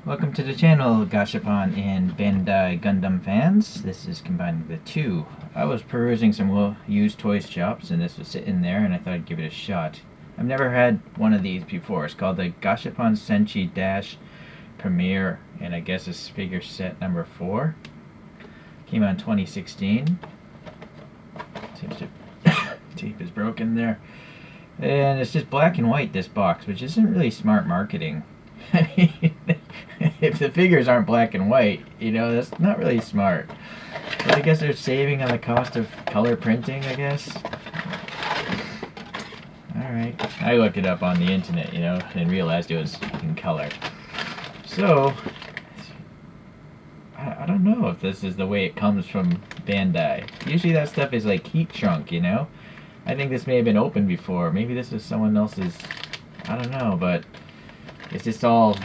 Welcome to the channel, Gashapon and Bandai Gundam fans. This is combining the two. I was perusing some used toys shops and this was sitting there and I thought I'd give it a shot. I've never had one of these before. It's called the Gashapon Senshi Dash Premiere, and I guess it's figure set number 4. Came out in 2016. Seems to tape is broken there. And it's just black and white, this box, which isn't really smart marketing. I mean, if the figures aren't black and white, that's not really smart. But I guess they're saving on the cost of color printing, I guess. Alright. I looked it up on the internet, and realized it was in color. So, I don't know if this is the way it comes from Bandai. Usually that stuff is like heat shrunk, I think this may have been opened before. Maybe this is someone else's, I don't know, but it's just all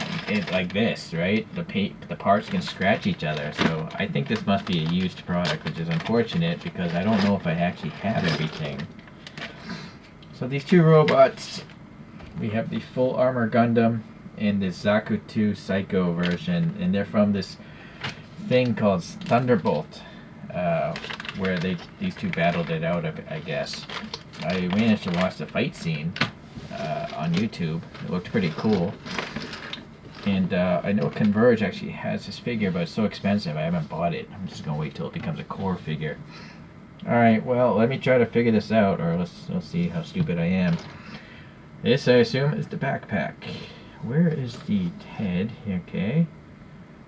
like this, right? The parts can scratch each other, so I think this must be a used product, which is unfortunate because I don't know if I actually have everything. So these two robots, we have the full Armor Gundam and the Zaku 2 Psycho version, and they're from this thing called Thunderbolt, where these two battled it out, I guess. I managed to watch the fight scene on YouTube. It looked pretty cool. And I know Converge actually has this figure, but it's so expensive I haven't bought it. I'm just going to wait till it becomes a core figure. Alright, well, let me try to figure this out, or let's see how stupid I am. This, I assume, is the backpack. Where is the head? Okay.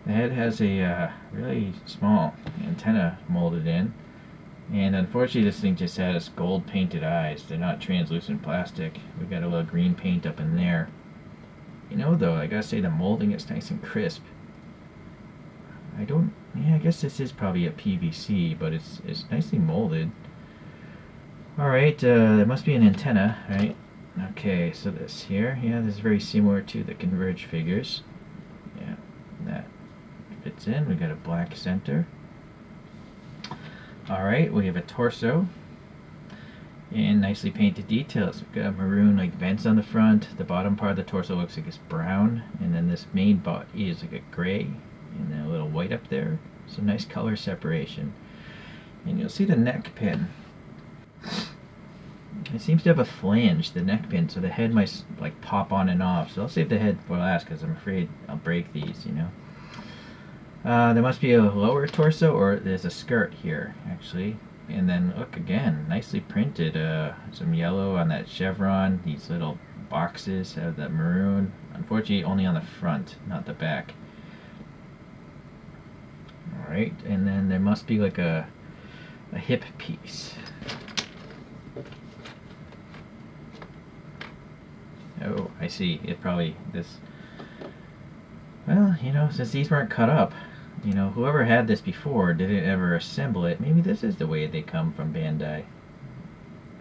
The head has a really small antenna molded in. And unfortunately this thing just has gold painted eyes. They're not translucent plastic. We got a little green paint up in there. Though, I gotta say the molding is nice and crisp. I guess this is probably a PVC, but it's nicely molded. Alright, there must be an antenna, right? Okay, so this here, this is very similar to the Converge figures. Yeah, that fits in. We got a black center. Alright, we have a torso and nicely painted details. We've got maroon like vents on the front. The bottom part of the torso looks like it's brown, and then this main body is like a gray and then a little white up there. So nice color separation. And you'll see the neck pin. It seems to have a flange, the neck pin, so the head might like pop on and off. So I'll save the head for last because I'm afraid I'll break these, There must be a lower torso, or there's a skirt here, actually. And then, look again, nicely printed. Some yellow on that chevron. These little boxes have that maroon. Unfortunately, only on the front, not the back. Alright, and then there must be like a hip piece. Oh, I see. It probably, well, since these weren't cut up, whoever had this before didn't ever assemble it. Maybe this is the way they come from Bandai.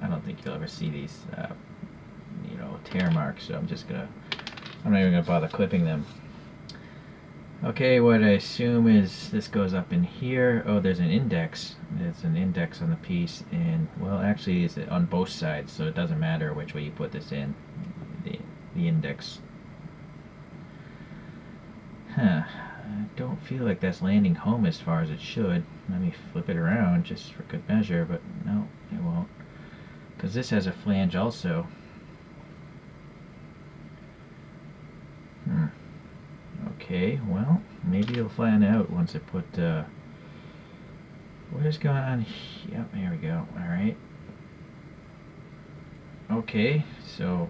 I don't think you'll ever see these, tear marks, so I'm not even gonna bother clipping them. Okay, what I assume is this goes up in here. Oh, there's an index. There's an index on the piece, and, well, actually it's on both sides, so it doesn't matter which way you put this in. The index. Huh. I don't feel like that's landing home as far as it should. Let me flip it around just for good measure, but no, it won't. Because this has a flange also. Okay, well, maybe it'll flatten out once I put, what is going on here? Yep, there we go. Alright. Okay, so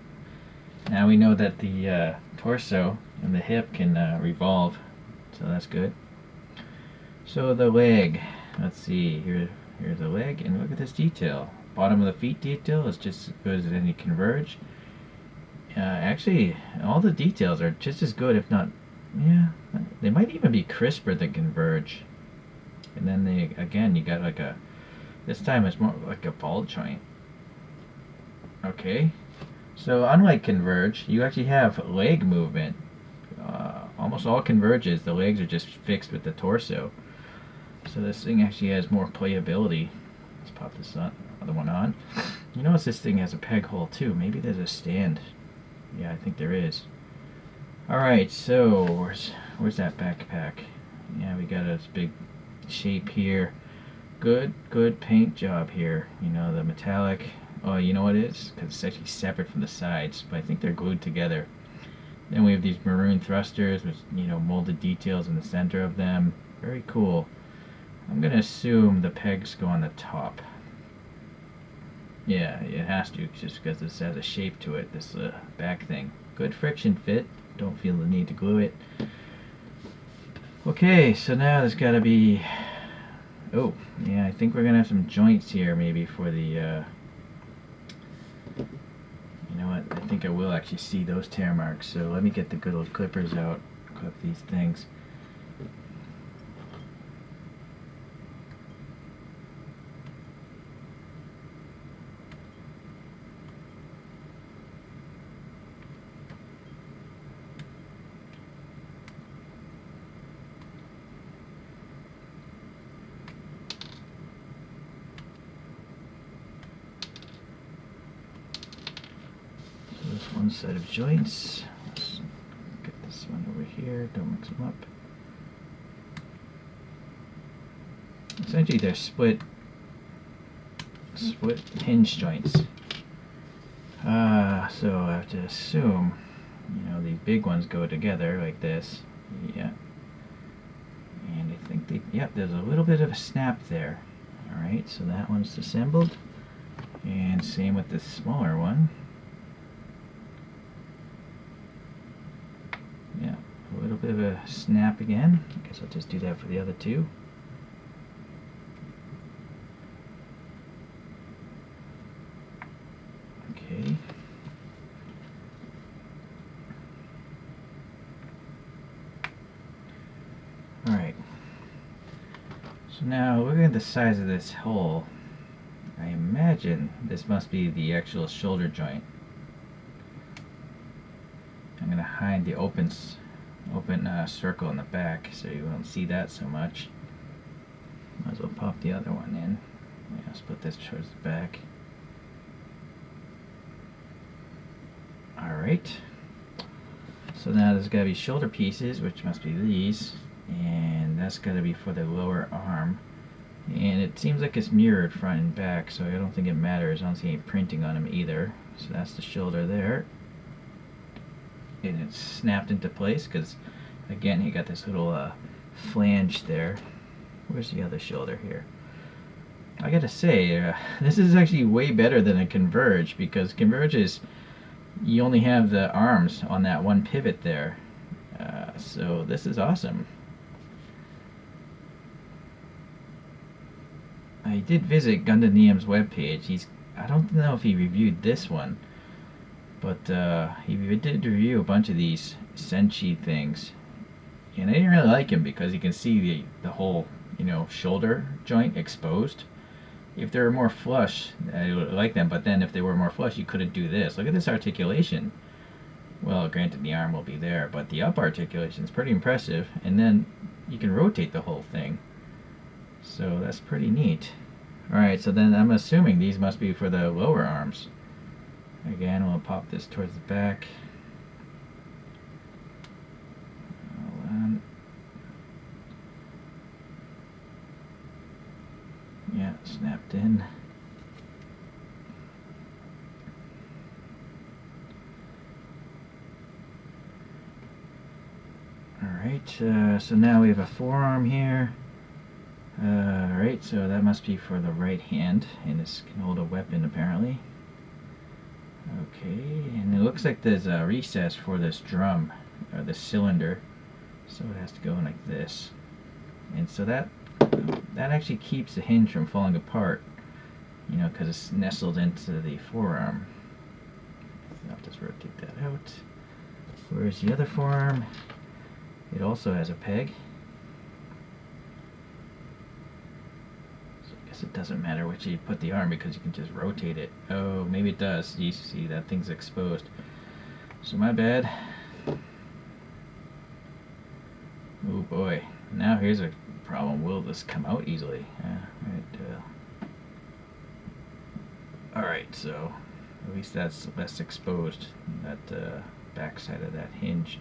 now we know that the torso and the hip can revolve. So that's good. So the leg, let's see, here's the leg, and look at this detail. Bottom of the feet detail is just as good as any Converge. Actually, all the details are just as good, if not, they might even be crisper than Converge. And then again, you got like this time it's more like a ball joint. Okay, so unlike Converge, you actually have leg movement. Almost all Converges, the legs are just fixed with the torso. So this thing actually has more playability. Let's pop this other one on. You notice this thing has a peg hole too. Maybe there's a stand. Yeah, I think there is. Alright, so Where's that backpack? Yeah, we got this big shape here. Good paint job here. You know, the metallic. Oh, you know what it is? Because it's actually separate from the sides, but I think they're glued together. Then we have these maroon thrusters with, you know, molded details in the center of them. Very cool. I'm going to assume the pegs go on the top. Yeah, it has to, just because this has a shape to it, this back thing. Good friction fit. Don't feel the need to glue it. Okay, so now there's got to be... Oh, yeah, I think we're going to have some joints here maybe for the... You know what, I think I will actually see those tear marks, so let me get the good old clippers out, clip these things. One set of joints. Let's get this one over here. Don't mix them up. Essentially, they're split hinge joints. So I have to assume, you know, these big ones go together like this. Yeah. And I think they. Yep. There's a little bit of a snap there. All right. So that one's assembled, and same with the smaller one. Yeah, a little bit of a snap again. I guess I'll just do that for the other two. Okay. Alright. So now, looking at the size of this hole, I imagine this must be the actual shoulder joint. I'm going to hide the open circle in the back so you won't see that so much. Might as well pop the other one in. Yeah, I'll split this towards the back. Alright. So now there's got to be shoulder pieces, which must be these. And that's got to be for the lower arm. And it seems like it's mirrored front and back, so I don't think it matters. I don't see any printing on them either. So that's the shoulder there. And it's snapped into place because, again, you got this little flange there. Where's the other shoulder here? I gotta say, this is actually way better than a Converge, because Converge is, you only have the arms on that one pivot there. So this is awesome. I did visit Gundam webpage. I don't know if he reviewed this one, but he did review a bunch of these Senshi things, and I didn't really like him because you can see the whole, you know, shoulder joint exposed. If they were more flush, I would like them, but then if they were more flush, you couldn't do this. Look at this articulation. Well, granted, the arm will be there, but the up articulation is pretty impressive, and then you can rotate the whole thing. So that's pretty neat. Alright, so then I'm assuming these must be for the lower arms. Again, we'll pop this towards the back. Hold on. Yeah, snapped in. Alright, so now we have a forearm here. Alright, so that must be for the right hand, and this can hold a weapon apparently. Okay, and it looks like there's a recess for this drum, or this cylinder, so it has to go in like this. And so that actually keeps the hinge from falling apart, you know, because it's nestled into the forearm. So I'll just rotate that out. Where's the other forearm? It also has a peg. So I guess it doesn't matter which you put the arm because you can just rotate it. Oh, maybe it does. You see that thing's exposed. So my bad. Oh boy. Now here's a problem. Will this come out easily? Alright, so at least that's less exposed, that back side of that hinge.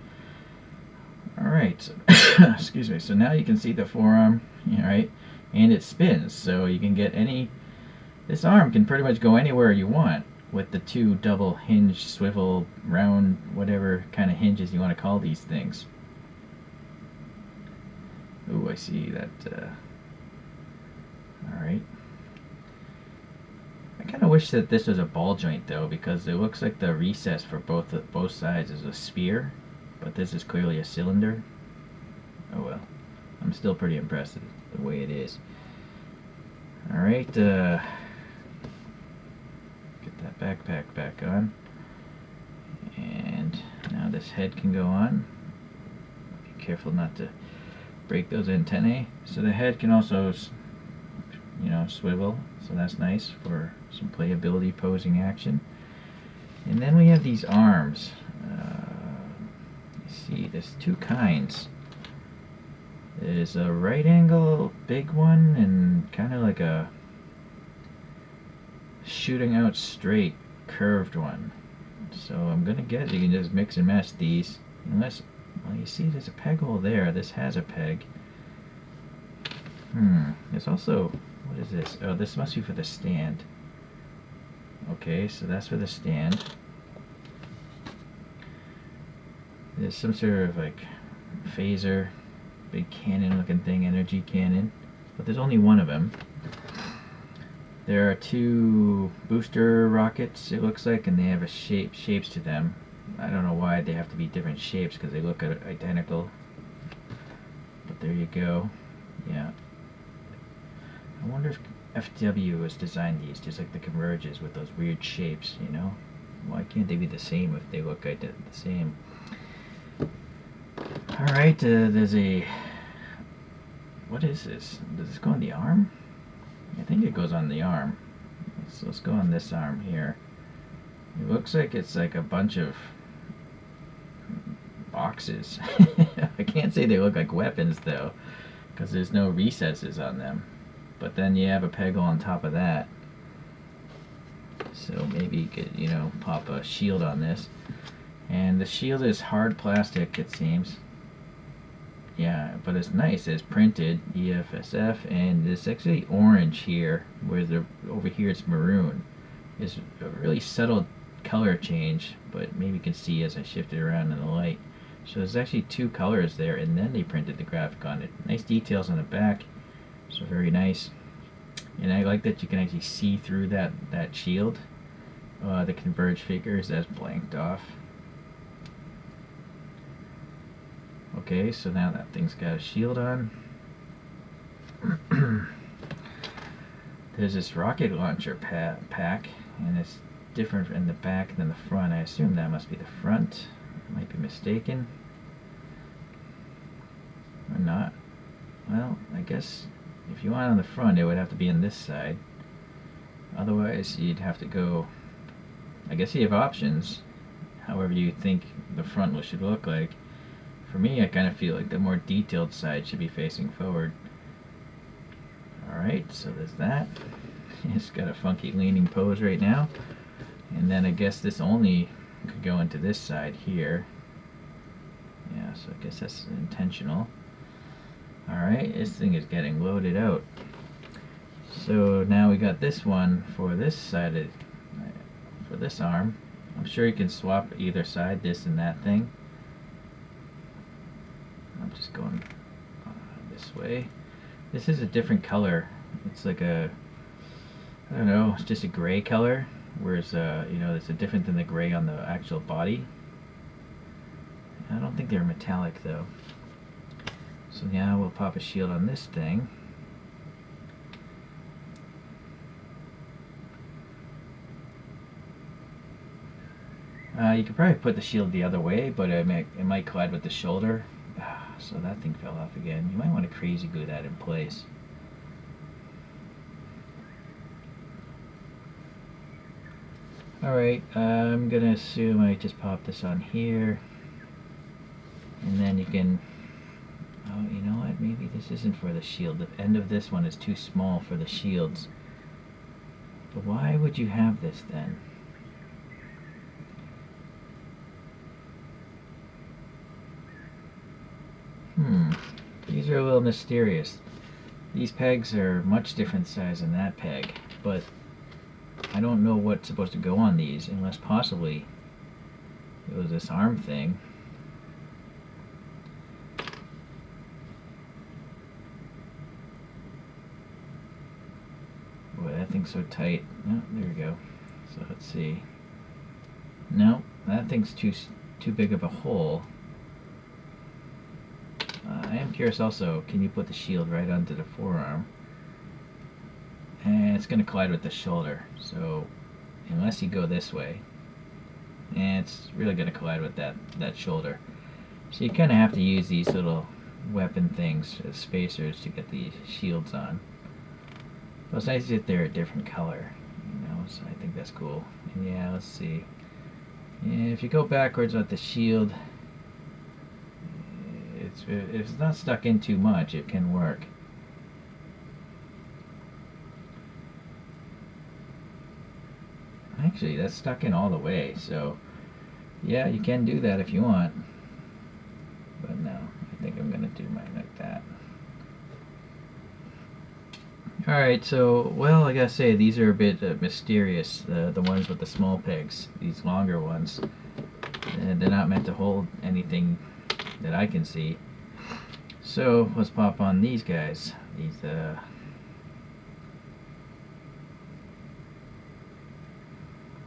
Alright, Alright, so excuse me. So now you can see the forearm, right? And it spins, so you can get any... This arm can pretty much go anywhere you want with the two double hinge, swivel, round, whatever kind of hinges you want to call these things. Ooh, I see that. Alright. I kind of wish that this was a ball joint though, because it looks like the recess for both sides is a sphere, but this is clearly a cylinder. Oh well. I'm still pretty impressed with the way it is. Alright, get that backpack back on. And now this head can go on. Be careful not to break those antennae. So the head can also, you know, swivel, so that's nice for some playability posing action. And then we have these arms. You see, there's two kinds. There's a right angle big one and kind of like a shooting out straight curved one. So I'm gonna guess you can just mix and match these, unless, well, you see there's a peg hole there. This has a peg. There's also, what is this? Oh, this must be for the stand. Okay, so that's for the stand. There's some sort of like phaser, big cannon looking thing, energy cannon, but there's only one of them. There are two booster rockets, it looks like, and they have shapes to them. I don't know why they have to be different shapes, because they look identical. But there you go. Yeah. I wonder if FW has designed these, just like the Converges with those weird shapes, you know? Why can't they be the same if they look the same? Alright, there's a... What is this? Does this go on the arm? I think it goes on the arm. Let's go on this arm here. It looks like it's like a bunch of boxes. I can't say they look like weapons though, because there's no recesses on them. But then you have a peg on top of that. So maybe you could, you know, pop a shield on this. And the shield is hard plastic, it seems. Yeah, but it's nice. It's printed EFSF, and it's actually orange here, where over here it's maroon. It's a really subtle color change, but maybe you can see as I shift it around in the light. So there's actually two colors there, and then they printed the graphic on it. Nice details on the back, so very nice. And I like that you can actually see through that shield. The Converge figures, that's blanked off. Okay, so now that thing's got a shield on. There's this rocket launcher pack, and it's different in the back than the front. I assume that must be the front. I might be mistaken. Or not. Well, I guess if you want on the front, it would have to be on this side. Otherwise, you'd have to go... I guess you have options, however you think the front should look like. For me, I kind of feel like the more detailed side should be facing forward. Alright, so there's that. It's got a funky leaning pose right now. And then I guess this only could go into this side here. Yeah, so I guess that's intentional. Alright, this thing is getting loaded out. So now we got this one for this side, for this arm. I'm sure you can swap either side, this and that thing. I'm just going this way. This is a different color. It's like a, I don't know, it's just a gray color. Whereas, you know, it's different than the gray on the actual body. I don't think they're metallic though. So now we'll pop a shield on this thing. You could probably put the shield the other way, but it might collide with the shoulder. So that thing fell off again. You might want to crazy glue that in place. Alright, I'm gonna assume I just pop this on here. And then you can... Oh, you know what? Maybe this isn't for the shield. The end of this one is too small for the shields. But why would you have this then? These are a little mysterious. These pegs are much different size than that peg, but I don't know what's supposed to go on these unless possibly it was this arm thing. Boy, that thing's so tight. Oh, there we go. So let's see. No, that thing's too big of a hole. I am curious also, can you put the shield right onto the forearm? And it's going to collide with the shoulder, so unless you go this way, and it's really going to collide with that shoulder. So you kind of have to use these little weapon things as spacers to get the shields on. But it's nice that they're a different color, you know, so I think that's cool. And yeah, let's see. Yeah, if you go backwards with the shield, if it's not stuck in too much, it can work. Actually, that's stuck in all the way, so yeah, you can do that if you want. But no, I think I'm going to do mine like that. Alright, so, well, I gotta say, these are a bit mysterious, the ones with the small pegs, these longer ones. And they're not meant to hold anything that I can see. So, let's pop on these guys. These,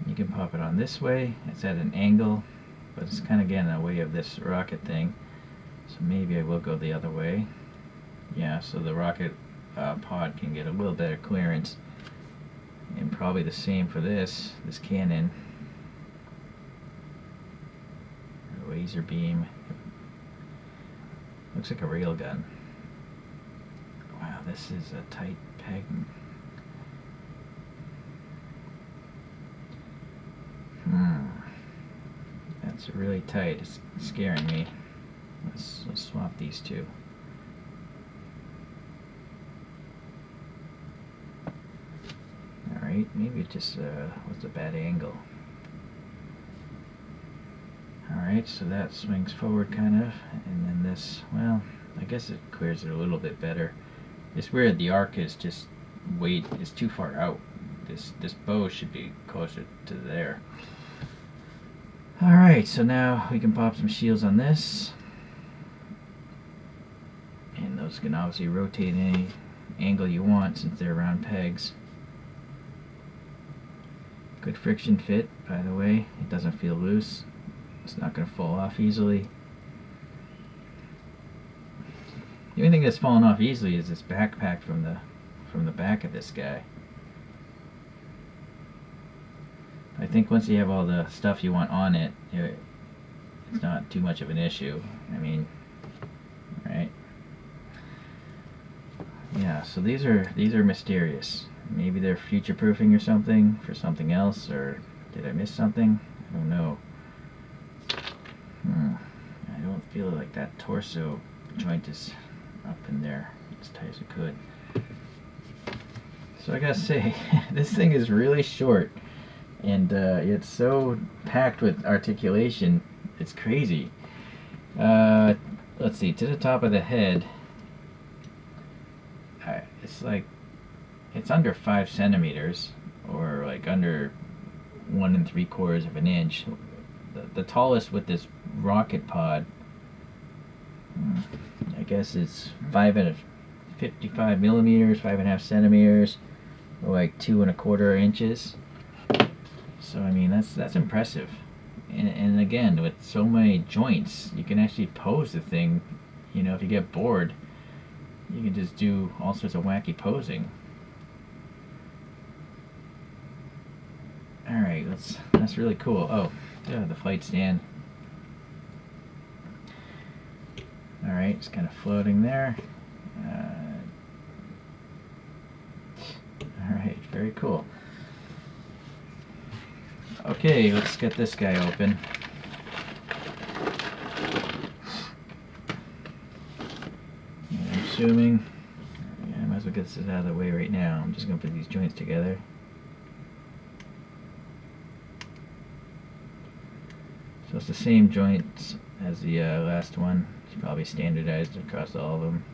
you can pop it on this way. It's at an angle, but it's kind of getting in the way of this rocket thing. So maybe I will go the other way. Yeah, so the rocket pod can get a little better clearance. And probably the same for this cannon. Laser beam. Looks like a railgun. Wow, this is a tight peg. That's really tight. It's scaring me. Let's swap these two. Alright, maybe it just was a bad angle. Alright, so that swings forward kind of, and then this, well, I guess it clears it a little bit better. It's weird, the arc is just is too far out. This bow should be closer to there. Alright, so now we can pop some shields on this. And those can obviously rotate any angle you want since they're round pegs. Good friction fit, by the way. It doesn't feel loose. It's not going to fall off easily. The only thing that's fallen off easily is this backpack from the back of this guy. I think once you have all the stuff you want on it, it's not too much of an issue. I mean, right? Yeah, so these are mysterious. Maybe they're future-proofing or something for something else, or did I miss something? I don't know. I don't feel like that torso joint is up in there as tight as it could. So I gotta say, this thing is really short, and it's so packed with articulation, it's crazy. Let's see, to the top of the head, it's under 5 centimeters, or like under 1 3/4 of an inch. The tallest with this rocket pod, I guess it's 55 millimeters, 5.5 centimeters, or like 2 1/4 inches. So I mean, that's impressive. And again, with so many joints, you can actually pose the thing. You know, if you get bored, you can just do all sorts of wacky posing. All right, that's really cool. Oh, yeah, the flight stand. All right, it's kind of floating there. All right, very cool. Okay, let's get this guy open. And I'm assuming, yeah, I might as well get this out of the way right now. I'm just going to put these joints together. So it's the same joints as the last one, It's probably standardized across all of them.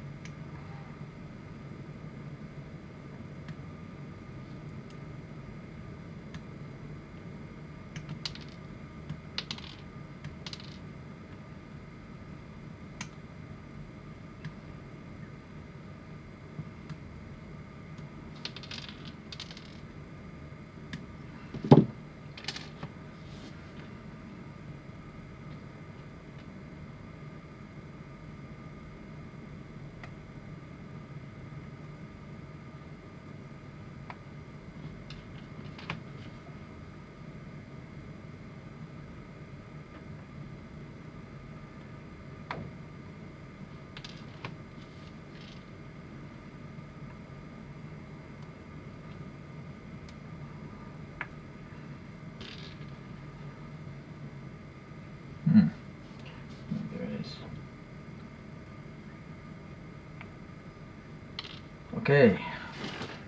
There it is. Okay,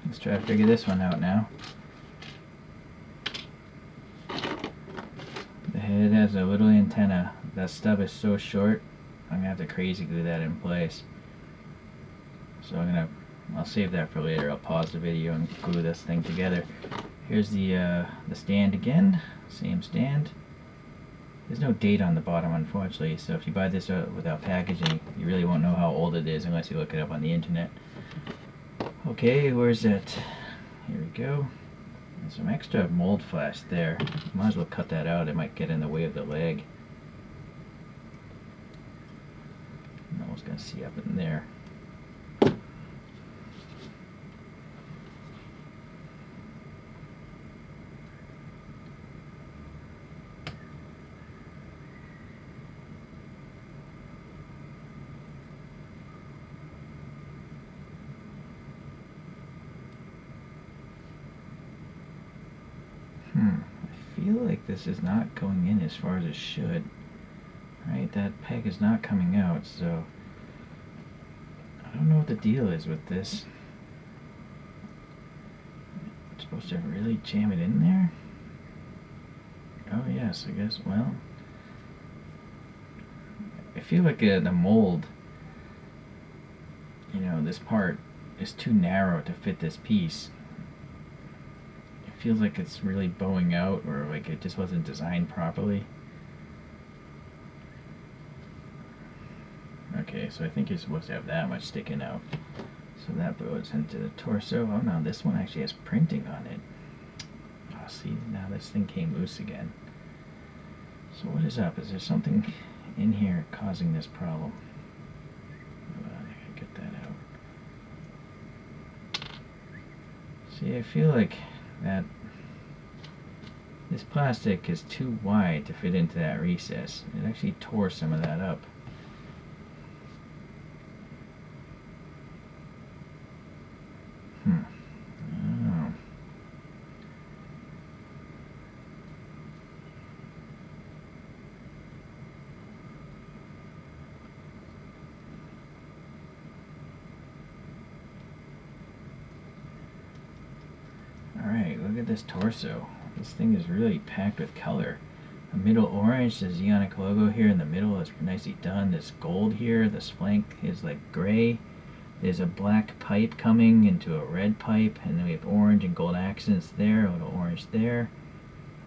let's try to figure this one out now. The head has a little antenna. That stub is so short, I'm gonna have to crazy glue that in place. So I'll save that for later. I'll pause the video and glue this thing together. Here's the stand again, same stand. There's no date on the bottom, unfortunately, so if you buy this without packaging, you really won't know how old it is unless you look it up on the internet. Okay, where's that? Here we go. There's some extra mold flash there. Might as well cut that out. It might get in the way of the leg. No one's gonna see up in there. I feel like this is not going in as far as it should. Right, that peg is not coming out, so I don't know what the deal is with this. I'm supposed to really jam it in there? Oh yes, I guess, well, I feel like the mold, you know, this part is too narrow to fit this piece. It feels like it's really bowing out, or like it just wasn't designed properly. Okay, so I think you're supposed to have that much sticking out. So that goes into the torso. Oh no, this one actually has printing on it. Oh, see, now this thing came loose again. So what is up? Is there something in here causing this problem? I gotta get that out. See, I feel like that this plastic is too wide to fit into that recess. It actually tore some of that up. Oh. Alright, look at this torso. This thing is really packed with color. The middle orange, the Zeonic logo here in the middle is nicely done. This gold here, this flank is like gray. There's a black pipe coming into a red pipe, and then we have orange and gold accents there, a little orange there.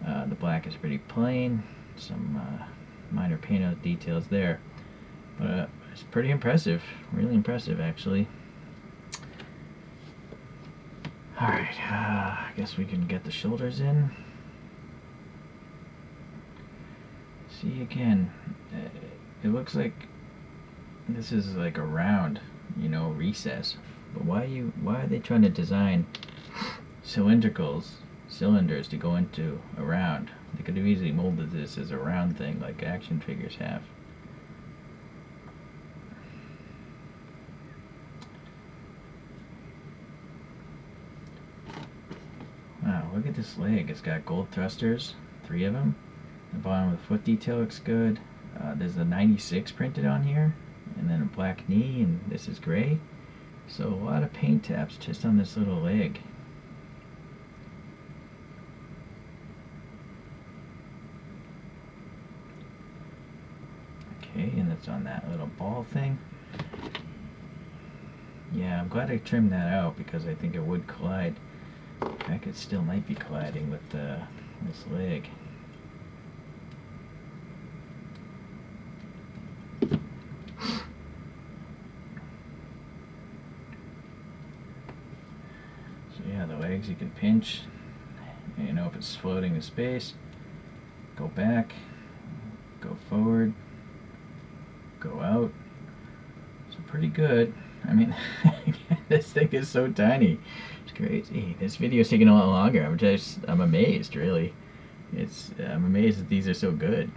The black is pretty plain, some minor paint details there. But it's pretty impressive, really impressive actually. Alright, I guess we can get the shoulders in. See again, it looks like this is like a round, you know, recess. But why are they trying to design cylinders to go into a round? They could have easily molded this as a round thing like action figures have. Wow, look at this leg. It's got gold thrusters, 3 of them. The bottom of the foot detail looks good. There's a 96 printed on here, and then a black knee, and this is gray. So a lot of paint taps just on this little leg. Okay, and the it's on that little ball thing. Yeah, I'm glad I trimmed that out because I think it would collide. In fact, it still might be colliding with this leg. So yeah, the legs you can pinch. You know, if it's floating in space, go back, go forward, go out. So pretty good. I mean, this thing is so tiny. It's crazy. This video is taking a lot longer. I'm amazed, really. I'm amazed that these are so good.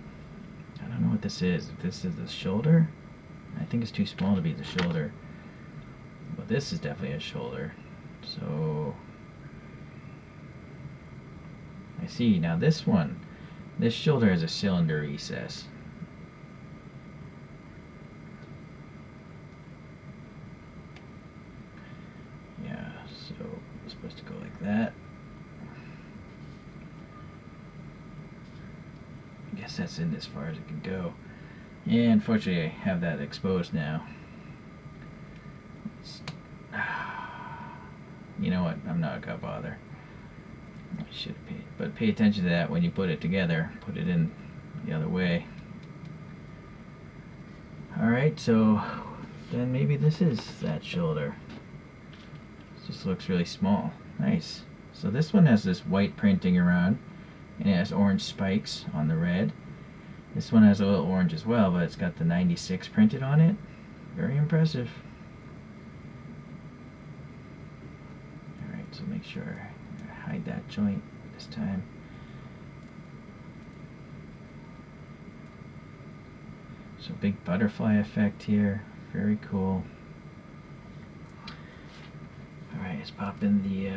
I don't know what this is. If this is the shoulder, I think it's too small to be the shoulder. But this is definitely a shoulder. So I see. Now this one, this shoulder has a cylinder recess. Yeah, so it's supposed to go like that. I guess that's in as far as it can go. Yeah, unfortunately I have that exposed now. You know what? I'm not gonna bother. I should have paid, but pay attention to that when you put it together. Put it in the other way. Alright, so then maybe this is that shoulder. It just looks really small. Nice. So this one has this white printing around, and it has orange spikes on the red. This one has a little orange as well, but it's got the 96 printed on it. Very impressive. Alright, so make sure I hide that joint this time. So big butterfly effect here. Very cool. Alright, let's pop in the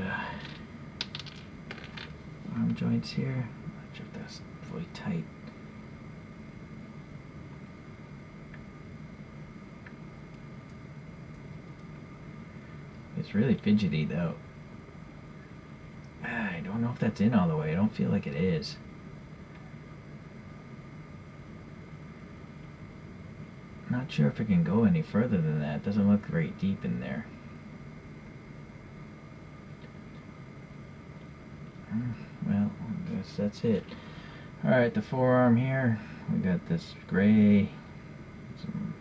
arm joints here. Not sure if that's fully tight. It's really fidgety though. I don't know if that's in all the way. I don't feel like it is. Not sure if it can go any further than that. It doesn't look very deep in there. Well, I guess that's it. Alright, the forearm here. We got this gray, some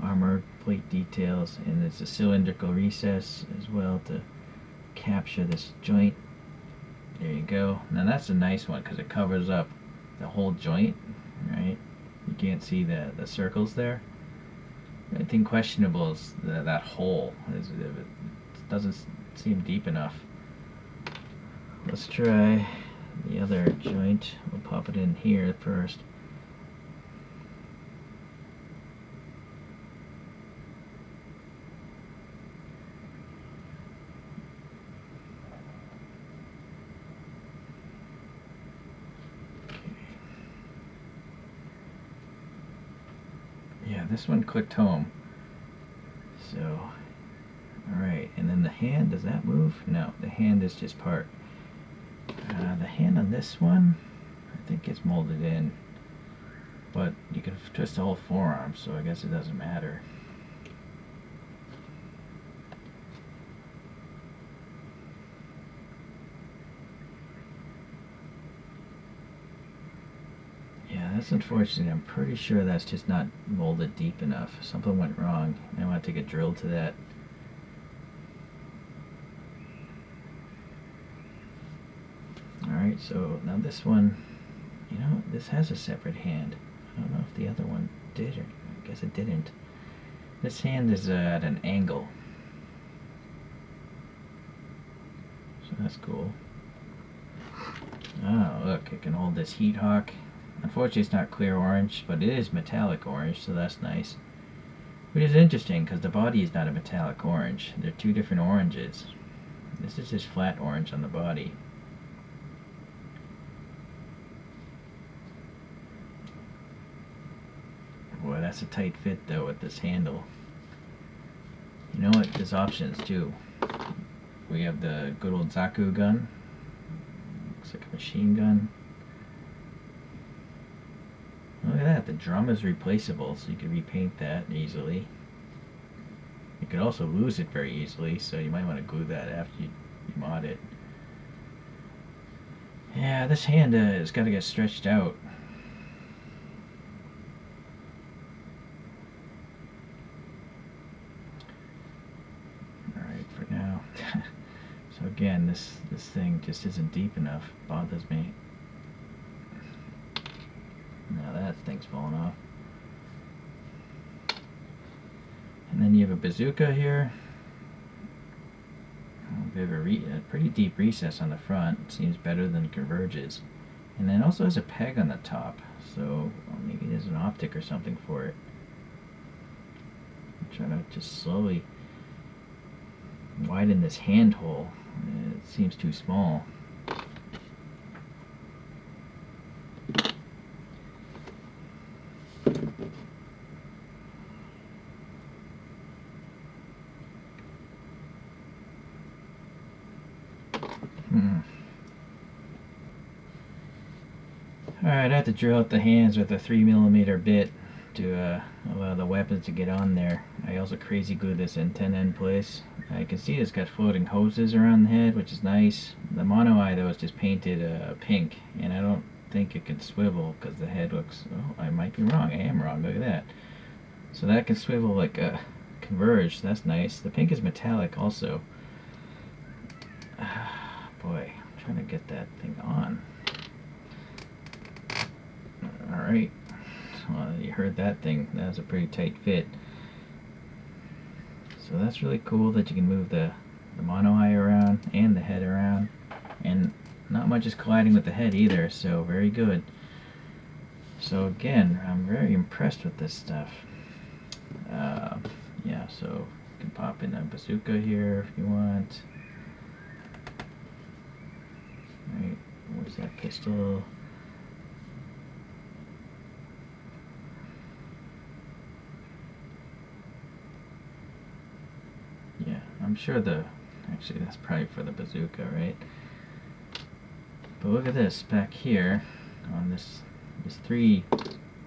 armor plate details, and it's a cylindrical recess as well to capture this joint. There you go. Now that's a nice one because it covers up the whole joint, right? You can't see the circles there. I think questionable is that hole. It doesn't seem deep enough. Let's try the other joint. We'll pop it in here first. Yeah, this one clicked home. So, alright, and then the hand, does that move? No, the hand is just part. The hand on this one, I think it's molded in, but you can twist the whole forearm, so I guess it doesn't matter. Yeah, that's unfortunate. I'm pretty sure that's just not molded deep enough. Something went wrong. I want to take a drill to that. Alright, so now this one, you know, this has a separate hand. I don't know if the other one did, or I guess it didn't. This hand is at an angle. So that's cool. Oh, look, it can hold this heat hawk. Unfortunately, it's not clear orange, but it is metallic orange, so that's nice. Which is interesting, because the body is not a metallic orange. They're two different oranges. This is just flat orange on the body. Boy, that's a tight fit, though, with this handle. You know what? There's options, too. We have the good old Zaku gun. Looks like a machine gun. look at that, the drum is replaceable, so you can repaint that easily. You could also lose it very easily, so you might want to glue that after you mod it. Yeah, this hand has got to get stretched out. Alright, for now. So again, this thing just isn't deep enough. Bothers me. Now that thing's falling off. And then you have a bazooka here. We have a pretty deep recess on the front. It seems better than Converge's. And then also has a peg on the top. So maybe there's an optic or something for it. I'm trying to just slowly widen this hand hole. It seems too small. Alright, I have to drill out the hands with a 3mm bit to allow the weapons to get on there. I also crazy glued this antenna in place. I can see it's got floating hoses around the head, which is nice. The mono eye though is just painted pink, and I don't think it can swivel because the head looks... Oh, I might be wrong. I am wrong. Look at that. So that can swivel like a Converge. That's nice. The pink is metallic also. Boy, I'm trying to get that thing on. Alright, well, you heard that thing. That was a pretty tight fit. So that's really cool that you can move the mono eye around and the head around. And not much is colliding with the head either, so very good. So again, I'm very impressed with this stuff. Yeah, so you can pop in a bazooka here if you want. Alright, where's that pistol? Yeah, I'm sure actually that's probably for the bazooka, right? But look at this back here on this 3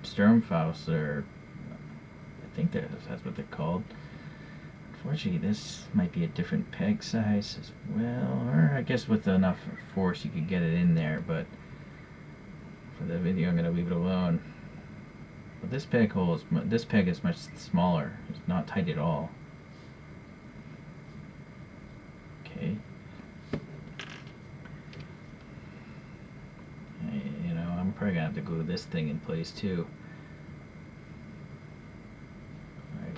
Sturmfaust, or I think that's what they're called. Unfortunately, this might be a different peg size as well, or I guess with enough force you could get it in there, but for the video I'm going to leave it alone. But this peg is much smaller. It's not tight at all. Okay. You know, I'm probably gonna have to glue this thing in place too. Alright.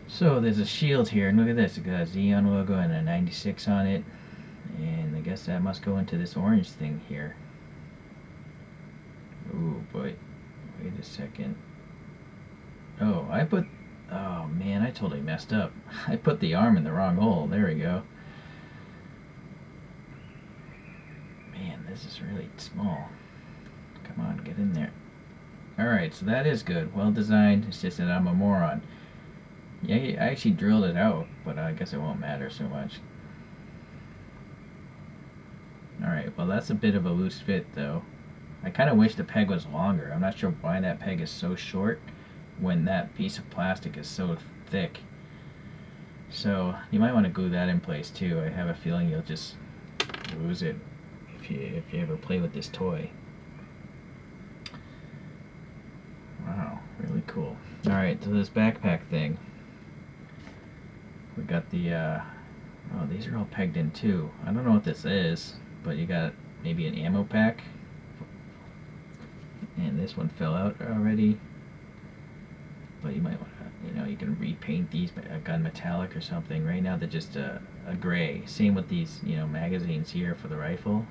So there's a shield here, and look at this. It's got a Xeon logo and a 96 on it. And I guess that must go into this orange thing here. Ooh, boy. Wait a second. Oh, oh man, I totally messed up. I put the arm in the wrong hole. There we go. Man, this is really small. Come on, get in there. Alright, so that is good. Well designed. It's just that I'm a moron. Yeah, I actually drilled it out, but I guess it won't matter so much. Alright, well that's a bit of a loose fit though. I kind of wish the peg was longer. I'm not sure why that peg is so short when that piece of plastic is so thick. So you might want to glue that in place too. I have a feeling you'll just lose it if you ever play with this toy. Wow, really cool. Alright, so this backpack thing. We got the oh, these are all pegged in too. I don't know what this is, but you got maybe an ammo pack. And this one fell out already. But you might want to, you know, you can repaint these gun metallic or something. Right now they're just a gray. Same with these, you know, magazines here for the rifle.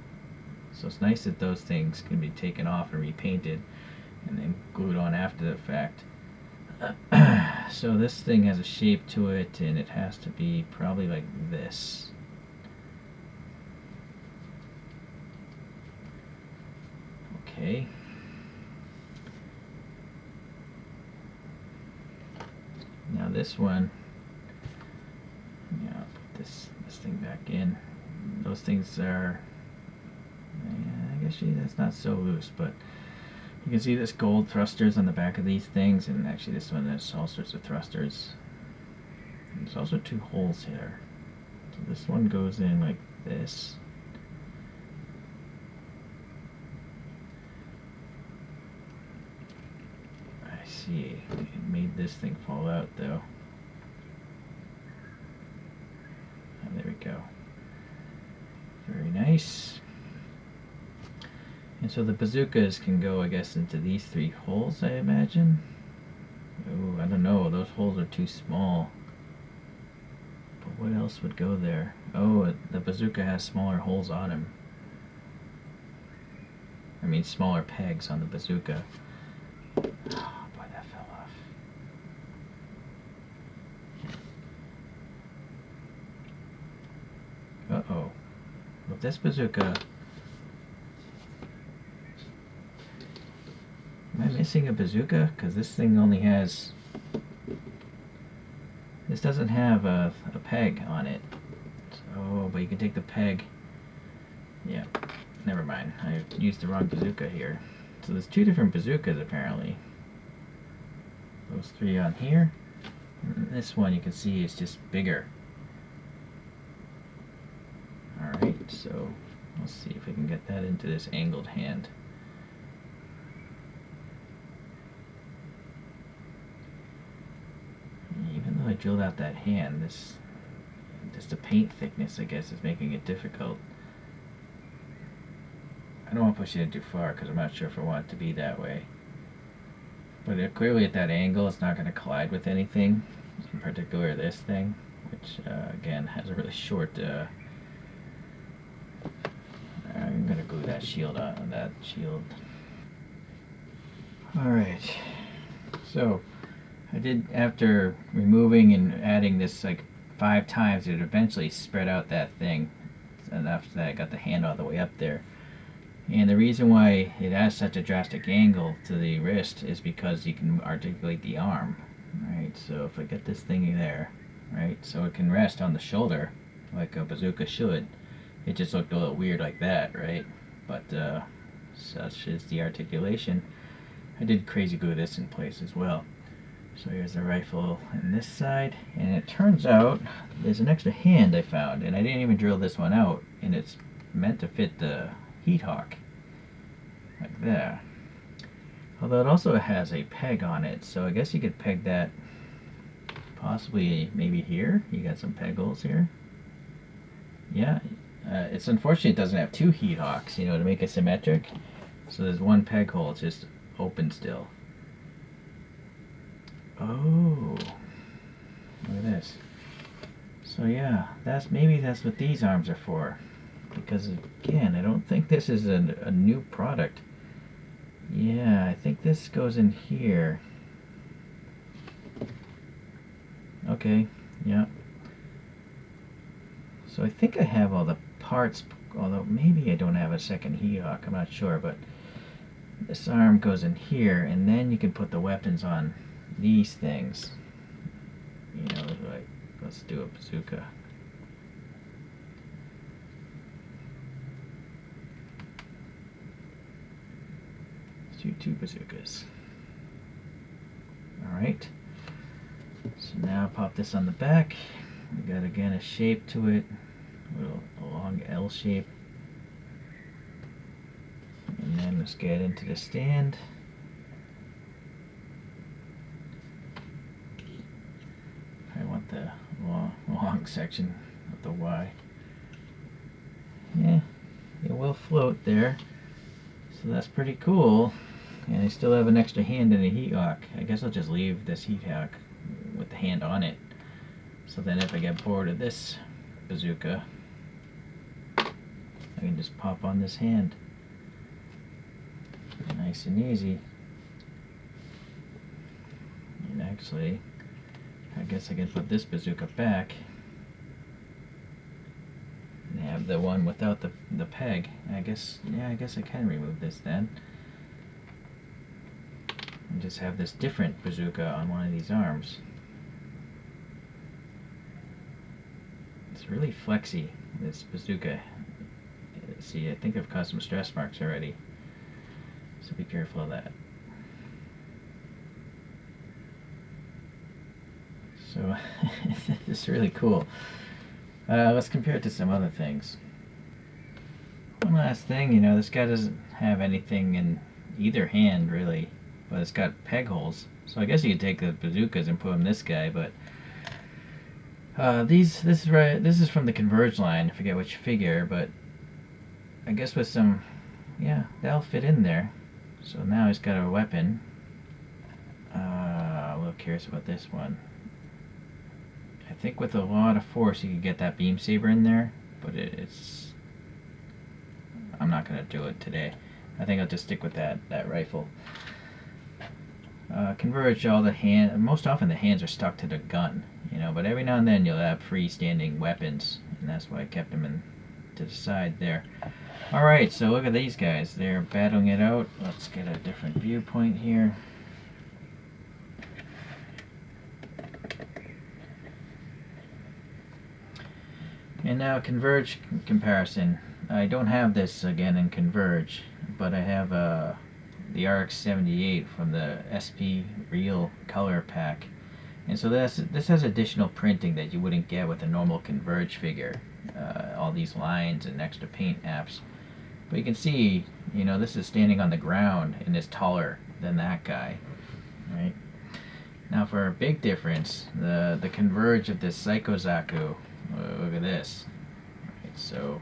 So it's nice that those things can be taken off and repainted and then glued on after the fact. So this thing has a shape to it, and it has to be probably like this. Okay. Now this one, yeah, I'll put this thing back in. Those things are, I guess that's not so loose, but You can see this gold thrusters on the back of these things, and actually this one has all sorts of thrusters. And there's also 2 holes here. So this one goes in like this. I see. It made this thing fall out though. And there we go. Very nice. And so the bazookas can go, I guess, into these 3 holes, I imagine. Oh, I don't know. Those holes are too small. But what else would go there? Oh, the bazooka has smaller holes on him. I mean, smaller pegs on the bazooka. Oh, boy, that fell off. Uh-oh. With this bazooka... Am I missing a bazooka? Because this thing only has... This doesn't have a peg on it. Oh, but you can take the peg. Yeah, never mind. I used the wrong bazooka here. So there's 2 different bazookas apparently. Those 3 on here. And this one you can see is just bigger. Alright, so let's see if we can get that into this angled hand. Even though I drilled out that hand, just the paint thickness, I guess, is making it difficult. I don't want to push it in too far because I'm not sure if I want it to be that way. But clearly at that angle it's not going to collide with anything, in particular this thing, which again has a really short... I'm going to glue that shield on that shield. Alright, so I did, after removing and adding this like 5 times, it eventually spread out that thing enough that I got the hand all the way up there. And the reason why it has such a drastic angle to the wrist is because you can articulate the arm, right? So if I get this thingy there, right, so it can rest on the shoulder like a bazooka should. It just looked a little weird like that, right? But such is the articulation. I did crazy glue this in place as well. So here's the rifle on this side, and it turns out there's an extra hand I found, and I didn't even drill this one out, and it's meant to fit the heat hawk like that. Although it also has a peg on it, so I guess you could peg that possibly maybe here. You got some peg holes here. Yeah, it's unfortunate it doesn't have 2 heat hawks, you know, to make it symmetric. So there's 1 peg hole, it's just open still. Oh, look at this. So yeah, maybe that's what these arms are for. Because again, I don't think this is a new product. Yeah, I think this goes in here. Okay, yeah. So I think I have all the parts, although maybe I don't have a second heat hawk, I'm not sure, but this arm goes in here, and then you can put the weapons on these things. You know, like, let's do a bazooka. Let's do 2 bazookas. Alright. So now pop this on the back. We got again a shape to it, a long L shape. And then let's get into the stand. I want the long section of the Y. Yeah, it will float there. So that's pretty cool. And I still have an extra hand in a heat hawk. I guess I'll just leave this heat hawk with the hand on it. So then if I get bored of this bazooka, I can just pop on this hand. Nice and easy. And actually, I guess I can put this bazooka back and have the one without the peg. I guess, yeah, I guess I can remove this then. And just have this different bazooka on one of these arms. It's really flexy, this bazooka. See, I think I've caused some stress marks already. So be careful of that. So this is really cool. Let's compare it to some other things. One last thing, you know, this guy doesn't have anything in either hand really, but it's got peg holes. So I guess you could take the bazookas and put them in this guy, but this is from the Converge line. I forget which figure, but I guess with some, yeah, that'll fit in there. So now he's got a weapon. I'm a little curious about this one. I think with a lot of force you could get that beam saber in there, but I'm not gonna do it today. I think I'll just stick with that rifle. Converge, most often the hands are stuck to the gun, you know, but every now and then you'll have freestanding weapons, and that's why I kept them to the side there. Alright, so look at these guys. They're battling it out. Let's get a different viewpoint here. And now Converge comparison. I don't have this again in Converge, but I have the RX-78 from the SP Real Color Pack. And so this has additional printing that you wouldn't get with a normal Converge figure. All these lines and extra paint apps. But you can see, you know, this is standing on the ground and is taller than that guy. Right? Now for a big difference, the Converge of this Psycho Zaku. Look at this. Right, so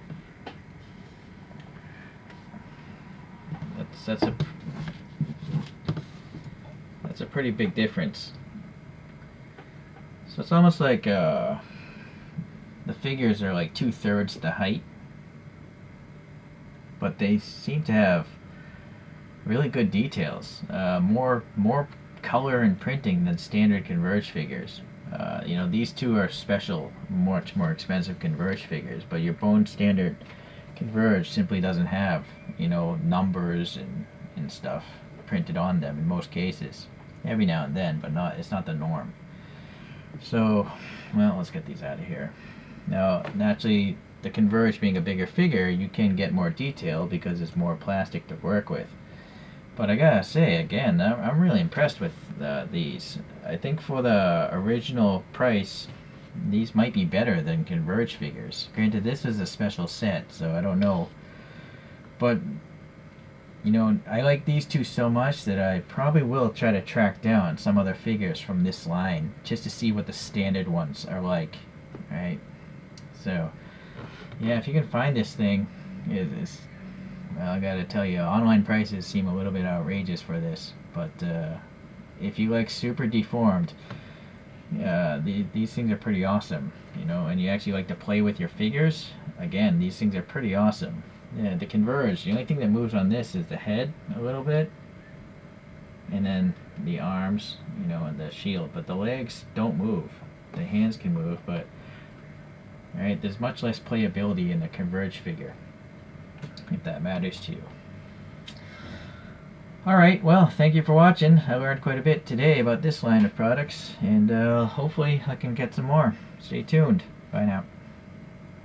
that's a pretty big difference. So it's almost like the figures are like 2/3 the height, but they seem to have really good details. More color and printing than standard Converge figures. You know, these two are special, much more expensive Converge figures, but your bone standard Converge simply doesn't have, you know, numbers and stuff printed on them in most cases. Every now and then, but it's not the norm. So, well, let's get these out of here. Now, naturally, the Converge being a bigger figure, you can get more detail because it's more plastic to work with. But I gotta say, again, I'm really impressed with these. I think for the original price, these might be better than Converge figures. Granted, this is a special set, so I don't know. But, you know, I like these two so much that I probably will try to track down some other figures from this line, just to see what the standard ones are like. Right? So, yeah, if you can find this thing, well, I gotta tell you, online prices seem a little bit outrageous for this, but if you like super deformed, these things are pretty awesome, you know, and you actually like to play with your figures, again, these things are pretty awesome. Yeah, the Converge, the only thing that moves on this is the head a little bit, and then the arms, you know, and the shield, but the legs don't move. The hands can move, but, right, there's much less playability in the Converge figure, if that matters to you. Alright, well, thank you for watching. I learned quite a bit today about this line of products, and hopefully I can get some more. Stay tuned. Bye now.